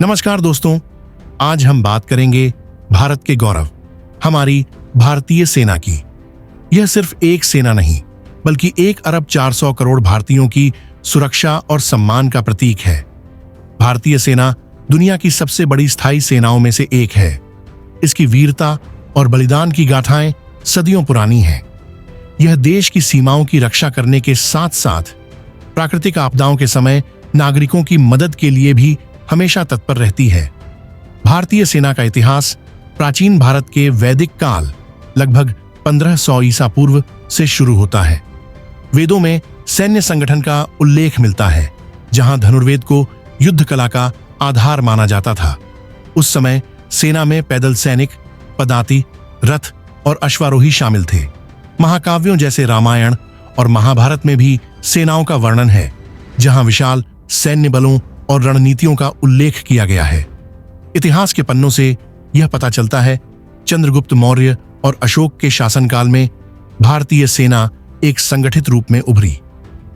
नमस्कार दोस्तों, आज हम बात करेंगे भारत के गौरव, हमारी भारतीय सेना की। यह सिर्फ एक सेना नहीं, बल्कि 1 अरब 400 करोड़ भारतीयों की सुरक्षा और सम्मान का प्रतीक है। भारतीय सेना दुनिया की सबसे बड़ी स्थायी सेनाओं में से एक है। इसकी वीरता और बलिदान की गाथाएं सदियों पुरानी हैं। यह देश की सीमाओं की रक्षा करने के साथ साथ प्राकृतिक आपदाओं के समय नागरिकों की मदद के लिए भी हमेशा तत्पर रहती है। भारतीय सेना का इतिहास प्राचीन भारत के वैदिक काल लगभग 1500 ईसा पूर्व से शुरू होता है। वेदों में सैन्य संगठन का उल्लेख मिलता है, जहां धनुर्वेद को युद्ध कला का आधार माना जाता था। उस समय सेना में पैदल सैनिक, पदाति, रथ और अश्वारोही शामिल थे। महाकाव्यों जैसे रामायण और महाभारत में भी सेनाओं का वर्णन है, जहां विशाल सैन्य बलों और रणनीतियों का उल्लेख किया गया है। इतिहास के पन्नों से यह पता चलता है, चंद्रगुप्त मौर्य और अशोक के शासनकाल में भारतीय सेना एक संगठित रूप में उभरी।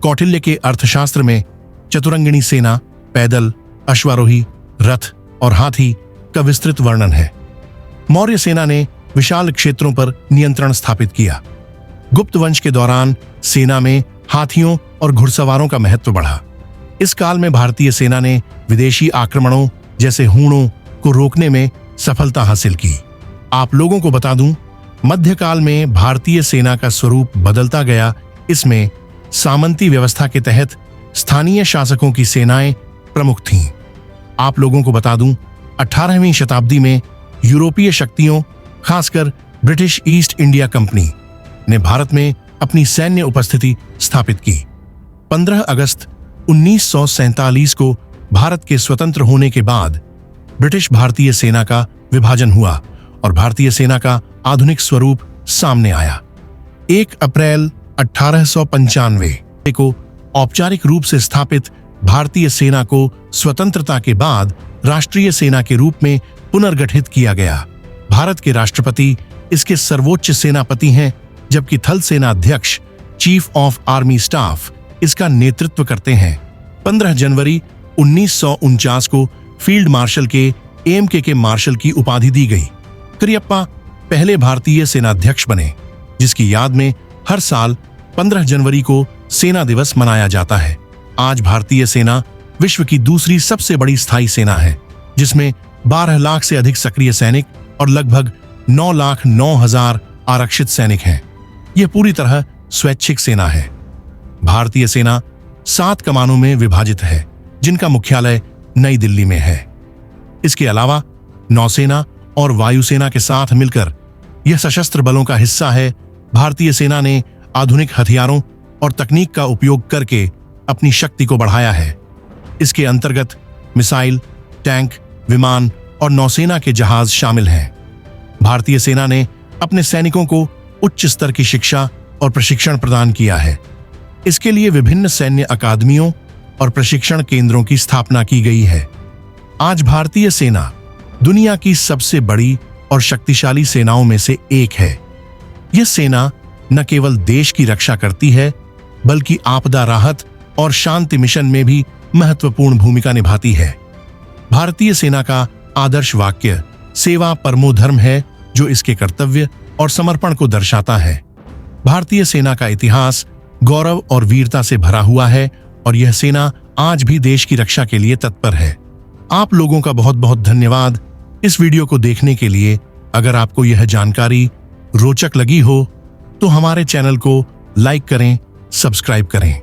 कौटिल्य के अर्थशास्त्र में चतुरंगिणी सेना, पैदल, अश्वारोही, रथ और हाथी का विस्तृत वर्णन है। मौर्य सेना ने विशाल क्षेत्रों पर नियंत्रण स्थापित किया। गुप्त वंश के दौरान सेना में हाथियों और घुड़सवारों का महत्व बढ़ा। इस काल में भारतीय सेना ने विदेशी आक्रमणों जैसे हूणों को रोकने में सफलता हासिल की। आप लोगों को बता दूं, मध्यकाल में भारतीय सेना का स्वरूप बदलता गया। इसमें सामंती व्यवस्था के तहत स्थानीय शासकों की सेनाएं प्रमुख थीं। आप लोगों को बता दूं, 18वीं शताब्दी में यूरोपीय शक्तियों, खासकर ब्रिटिश ईस्ट इंडिया कंपनी ने भारत में अपनी सैन्य उपस्थिति स्थापित की। 15 अगस्त 1947 को भारत के स्वतंत्र होने के बाद ब्रिटिश भारतीय सेना का विभाजन हुआ और भारतीय सेना का आधुनिक स्वरूप सामने आया। 1 अप्रैल 1895 को औपचारिक रूप से स्थापित भारतीय सेना को स्वतंत्रता के बाद राष्ट्रीय सेना के रूप में पुनर्गठित किया गया। भारत के राष्ट्रपति इसके सर्वोच्च सेनापति हैं, जबकि थल सेना अध्यक्ष चीफ ऑफ आर्मी स्टाफ इसका नेतृत्व करते हैं। 15 जनवरी 1949 को फील्ड मार्शल के एमके मार्शल की उपाधि दी गई। करियप्पा पहले भारतीय सेनाध्यक्ष बने, जिसकी याद में हर साल 15 जनवरी को सेना दिवस मनाया जाता है। आज भारतीय सेना विश्व की दूसरी सबसे बड़ी स्थायी सेना है, जिसमें 12 लाख से अधिक सक्रिय सैनिक और लगभग 9,09,000 आरक्षित सैनिक हैं। यह पूरी तरह स्वैच्छिक सेना है। भारतीय सेना 7 कमानों में विभाजित है, जिनका मुख्यालय नई दिल्ली में है। इसके अलावा नौसेना और वायुसेना के साथ मिलकर यह सशस्त्र बलों का हिस्सा है। भारतीय सेना ने आधुनिक हथियारों और तकनीक का उपयोग करके अपनी शक्ति को बढ़ाया है। इसके अंतर्गत मिसाइल, टैंक, विमान और नौसेना के जहाज शामिल हैं। भारतीय सेना ने अपने सैनिकों को उच्च स्तर की शिक्षा और प्रशिक्षण प्रदान किया है। इसके लिए विभिन्न सैन्य अकादमियों और प्रशिक्षण केंद्रों की स्थापना की गई है। आज भारतीय सेना दुनिया की सबसे बड़ी और शक्तिशाली सेनाओं में से एक है। यह सेना न केवल देश की रक्षा करती है, बल्कि आपदा राहत और शांति मिशन में भी महत्वपूर्ण भूमिका निभाती है। भारतीय सेना का आदर्श वाक्य सेवा परमो धर्म है, जो इसके कर्तव्य और समर्पण को दर्शाता है। भारतीय सेना का इतिहास गौरव और वीरता से भरा हुआ है और यह सेना आज भी देश की रक्षा के लिए तत्पर है। आप लोगों का बहुत बहुत धन्यवाद इस वीडियो को देखने के लिए। अगर आपको यह जानकारी रोचक लगी हो तो हमारे चैनल को लाइक करें, सब्सक्राइब करें।